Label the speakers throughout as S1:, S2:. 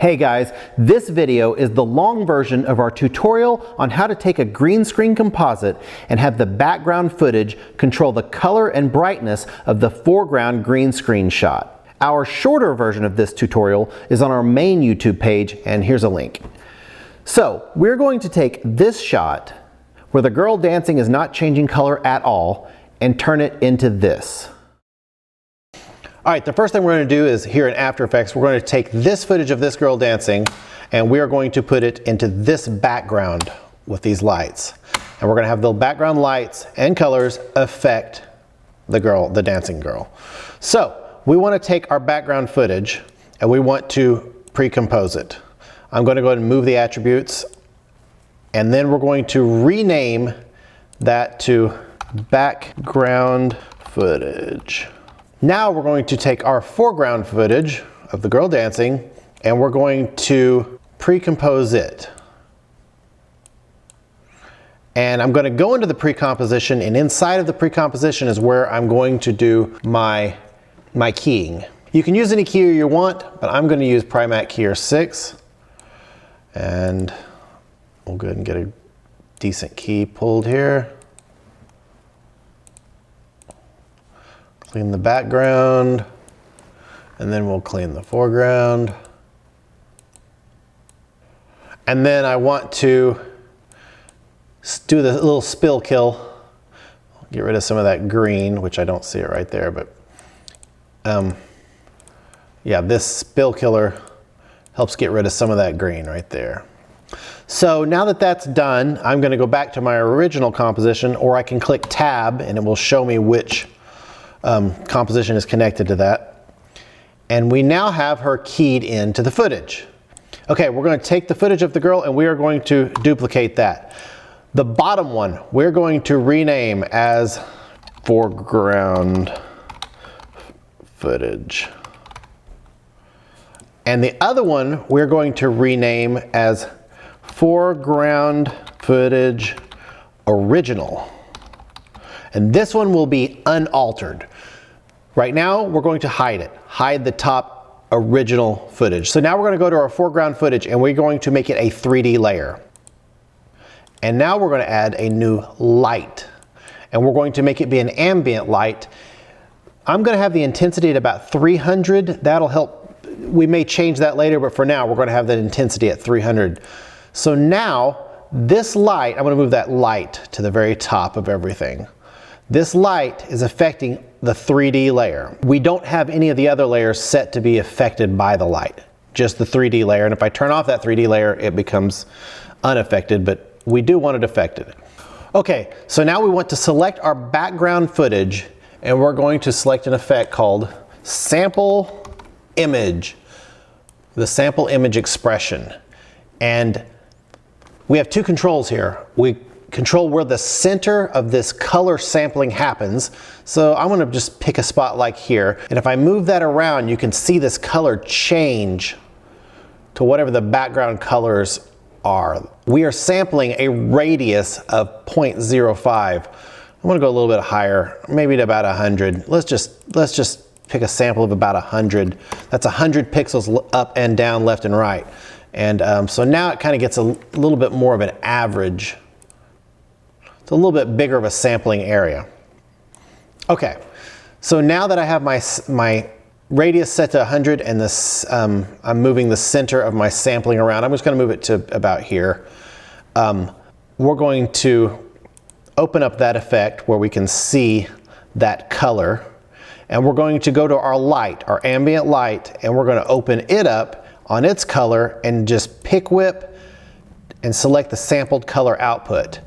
S1: Hey guys, this video is the long version of our tutorial on how to take a green screen composite and have the background footage control the color and brightness of the foreground green screen shot. Our shorter version of this tutorial is on our main YouTube page, and here's a link. So we're going to take this shot where the girl dancing is not changing color at all and turn it into this. All right, the first thing we're going to do is here in After Effects, we're going to take this footage of this girl dancing and we are going to put it into this background with these lights. And we're going to have the background lights and colors affect the girl, the dancing girl. So we want to take our background footage and we want to pre-compose it. I'm going to go ahead and move the attributes, and then we're going to rename that to background footage. Now we're going to take our foreground footage of the girl dancing and we're going to pre-compose it. And I'm going to go into the pre-composition, and inside of the pre-composition is where I'm going to do my keying. You can use any keyer you want, but I'm going to use Primac Keyer 6. And we'll go ahead and get a decent key pulled here. Clean the background, and then we'll clean the foreground. And then I want to do the little spill kill. Get rid of some of that green, which I don't see it right there, but yeah, this spill killer helps get rid of some of that green right there. So now that that's done, I'm going to go back to my original composition, or I can click Tab and it will show me which composition is connected to that. And we now have her keyed into the footage. Okay, we're going to take the footage of the girl and we are going to duplicate that. The bottom one we're going to rename as foreground footage. And the other one we're going to rename as foreground footage original. And this one will be unaltered. Right now, we're going to hide it. Hide the top original footage. So now we're going to go to our foreground footage and we're going to make it a 3D layer. And now we're going to add a new light. And we're going to make it be an ambient light. I'm going to have the intensity at about 300. That'll help. We may change that later, but for now, we're going to have that intensity at 300. So now, this light, I'm going to move that light to the very top of everything. This light is affecting the 3D layer. We don't have any of the other layers set to be affected by the light, just the 3D layer. And if I turn off that 3D layer, it becomes unaffected, but we do want it affected. Okay, so now we want to select our background footage and we're going to select an effect called Sample Image, the Sample Image Expression. And we have two controls here. We control where the center of this color sampling happens. So I'm going to just pick a spot like here. And if I move that around, you can see this color change to whatever the background colors are. We are sampling a radius of 0.05. I'm going to go a little bit higher, maybe to about 100. Let's just pick a sample of about 100. That's 100 pixels up and down, left and right. And so now it kind of gets a little bit more of an average. It's a little bit bigger of a sampling area. Okay, so now that I have my radius set to 100 and this, I'm moving the center of my sampling around. I'm just going to move it to about here. We're going to open up that effect where we can see that color. And we're going to go to our light, our ambient light, and we're going to open it up on its color and just pick whip and select the sampled color output.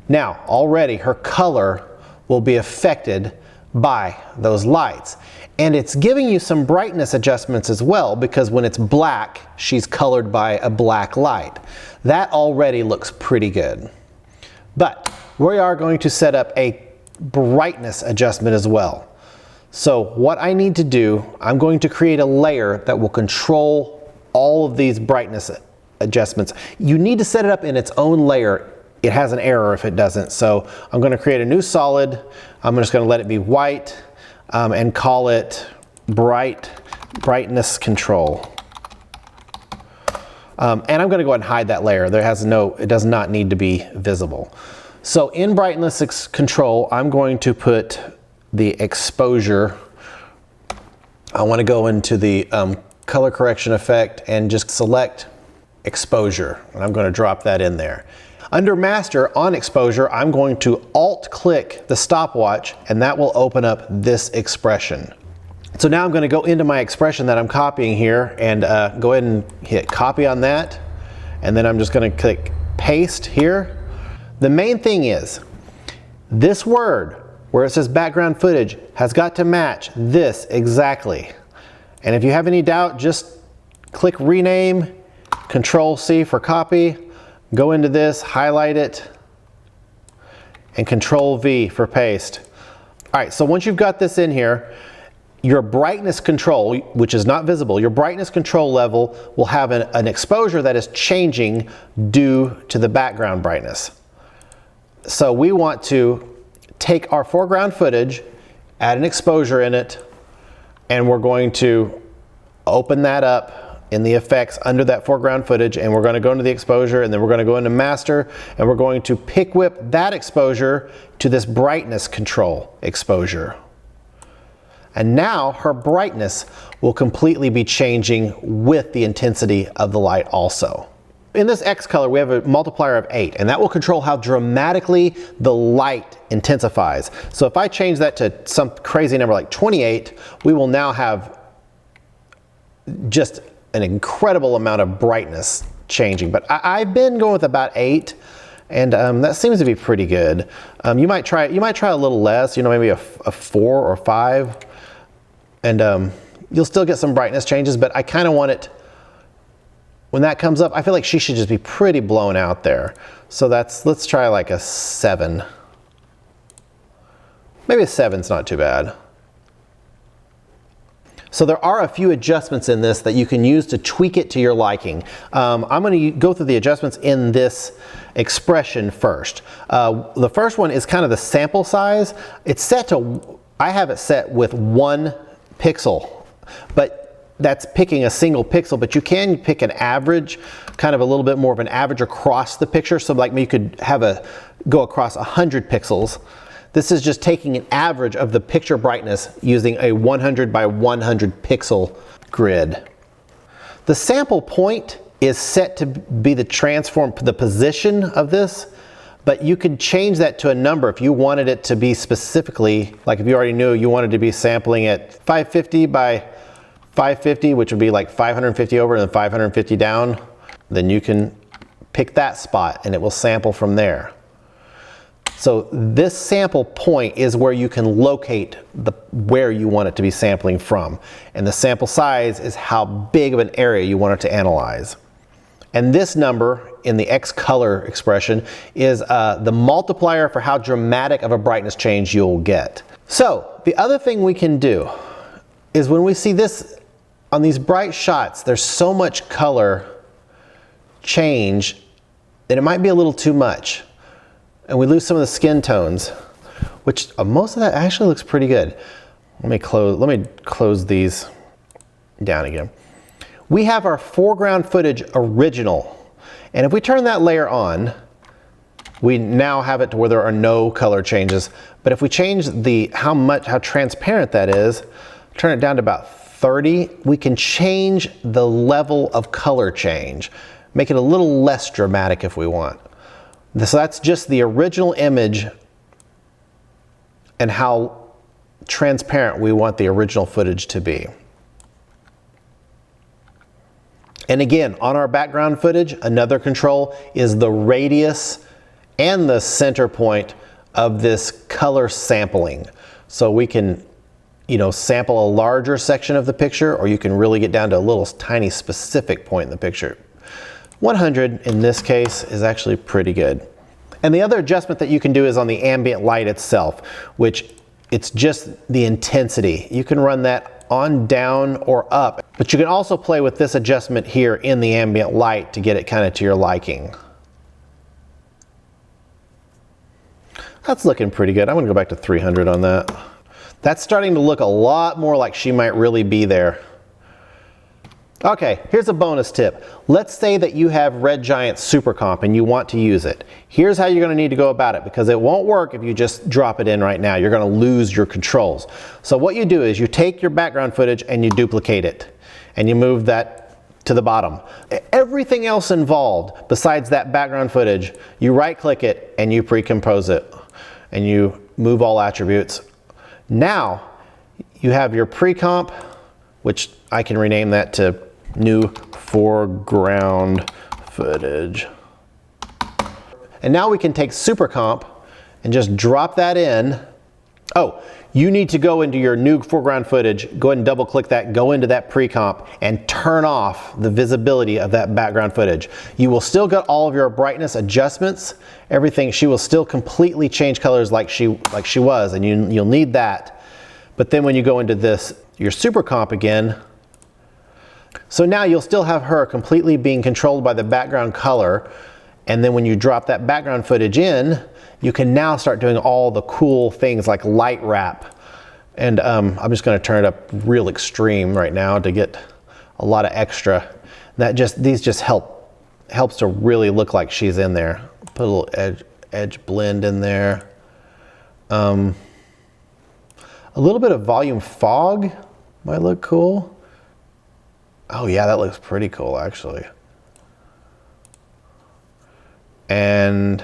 S1: Now, already her color will be affected by those lights. And it's giving you some brightness adjustments as well, because when it's black, she's colored by a black light. That already looks pretty good. But we are going to set up a brightness adjustment as well. So what I need to do, I'm going to create a layer that will control all of these brightness adjustments. You need to set it up in its own layer. It has an error if it doesn't. So I'm going to create a new solid. I'm just going to let it be white and call it brightness control. And I'm going to go ahead and hide that layer. It does not need to be visible. So in brightness control, I'm going to put the exposure. I want to go into the color correction effect and just select exposure. And I'm going to drop that in there. Under master on exposure, I'm going to alt click the stopwatch and that will open up this expression. So now I'm going to go into my expression that I'm copying here and go ahead and hit copy on that. And then I'm just going to click paste here. The main thing is this word where it says background footage has got to match this exactly. And if you have any doubt, just click rename, Control C for copy, go into this, highlight it, and Control V for paste. All right, so once you've got this in here, your brightness control, which is not visible, your brightness control level will have an exposure that is changing due to the background brightness. So we want to take our foreground footage, add an exposure in it, and we're going to open that up in the effects under that foreground footage, and we're going to go into the exposure, and then we're going to go into master, and we're going to pick whip that exposure to this brightness control exposure. And now her brightness will completely be changing with the intensity of the light also. In this X color, we have a multiplier of 8, and that will control how dramatically the light intensifies. So if I change that to some crazy number like 28, we will now have just an incredible amount of brightness changing. But I've been going with about 8, and that seems to be pretty good. You might try a little less, maybe a 4 or 5. And you'll still get some brightness changes, but I kind of want it, when that comes up, I feel like she should just be pretty blown out there. So let's try like a 7. Maybe a 7's not too bad. So there are a few adjustments in this that you can use to tweak it to your liking. I'm going to go through the adjustments in this expression first. The first one is kind of the sample size. It's set to, I have it set with 1 pixel, but that's picking a single pixel, but you can pick an average, kind of a little bit more of an average across the picture. So like you could have go across 100 pixels. This is just taking an average of the picture brightness using a 100 by 100 pixel grid. The sample point is set to be the position of this, but you could change that to a number if you wanted it to be specifically, like if you already knew you wanted to be sampling at 550 by 550, which would be like 550 over and then 550 down, then you can pick that spot and it will sample from there. So this sample point is where you can locate where you want it to be sampling from. And the sample size is how big of an area you want it to analyze. And this number in the X color expression is the multiplier for how dramatic of a brightness change you'll get. So the other thing we can do is when we see this on these bright shots, there's so much color change that it might be a little too much. And we lose some of the skin tones, which most of that actually looks pretty good. Let me close these down again. We have our foreground footage original. And if we turn that layer on, we now have it to where there are no color changes. But if we change how transparent that is, turn it down to about 30, we can change the level of color change. Make it a little less dramatic if we want. So that's just the original image and how transparent we want the original footage to be. And again, on our background footage, another control is the radius and the center point of this color sampling. So we can, sample a larger section of the picture, or you can really get down to a little tiny specific point in the picture. 100 in this case is actually pretty good. And the other adjustment that you can do is on the ambient light itself, which it's just the intensity. You can run that on, down, or up. But you can also play with this adjustment here in the ambient light to get it kind of to your liking. That's looking pretty good. I'm gonna go back to 300 on that. That's starting to look a lot more like she might really be there. Okay, here's a bonus tip. Let's say that you have Red Giant Super Comp and you want to use it. Here's how you're going to need to go about it, because it won't work if you just drop it in right now. You're going to lose your controls. So what you do is you take your background footage and you duplicate it, and you move that to the bottom. Everything else involved besides that background footage, you right click it and you pre-compose it, and you move all attributes. Now you have your pre-comp, which I can rename that to new foreground footage. And now we can take Super Comp and just drop that in. Oh, you need to go into your new foreground footage, go ahead and double click that, go into that pre-comp and turn off the visibility of that background footage. You will still get all of your brightness adjustments, everything. She will still completely change colors like she was, and you'll need that. But then when you go into this, your Super Comp again, so now you'll still have her completely being controlled by the background color. And then when you drop that background footage in, you can now start doing all the cool things like light wrap. And I'm just going to turn it up real extreme right now to get a lot of extra. These just helps to really look like she's in there. Put a little edge blend in there. A little bit of volume fog might look cool. Oh yeah, that looks pretty cool actually. And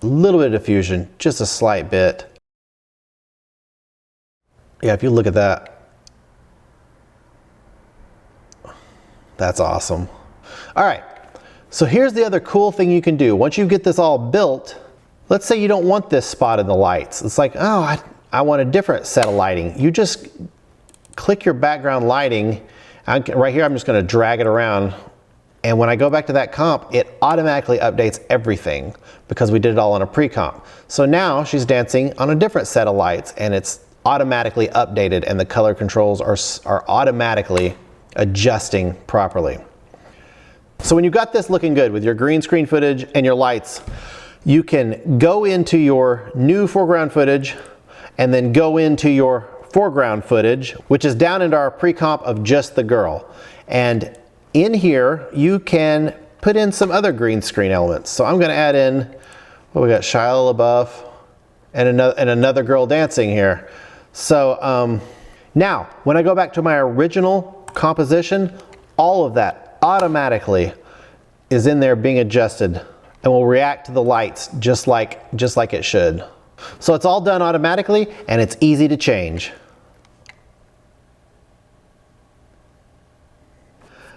S1: a little bit of diffusion, just a slight bit. Yeah, if you look at that, that's awesome. All right, so here's the other cool thing you can do. Once you get this all built, let's say you don't want this spot in the lights. It's like, oh, I want a different set of lighting. You just click your background lighting. Right here, I'm just going to drag it around. And when I go back to that comp, it automatically updates everything because we did it all on a pre-comp. So now she's dancing on a different set of lights and it's automatically updated, and the color controls are automatically adjusting properly. So when you've got this looking good with your green screen footage and your lights, you can go into your new foreground footage and then go into your foreground footage, which is down into our pre-comp of just the girl. And in here, you can put in some other green screen elements. So I'm going to add in, well, we got Shia LaBeouf and another girl dancing here. So now, when I go back to my original composition, all of that automatically is in there being adjusted and will react to the lights just like it should. So it's all done automatically and it's easy to change.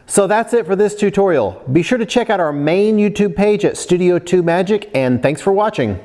S1: So that's it for this tutorial. Be sure to check out our main YouTube page at Studio 2 Magic, and thanks for watching.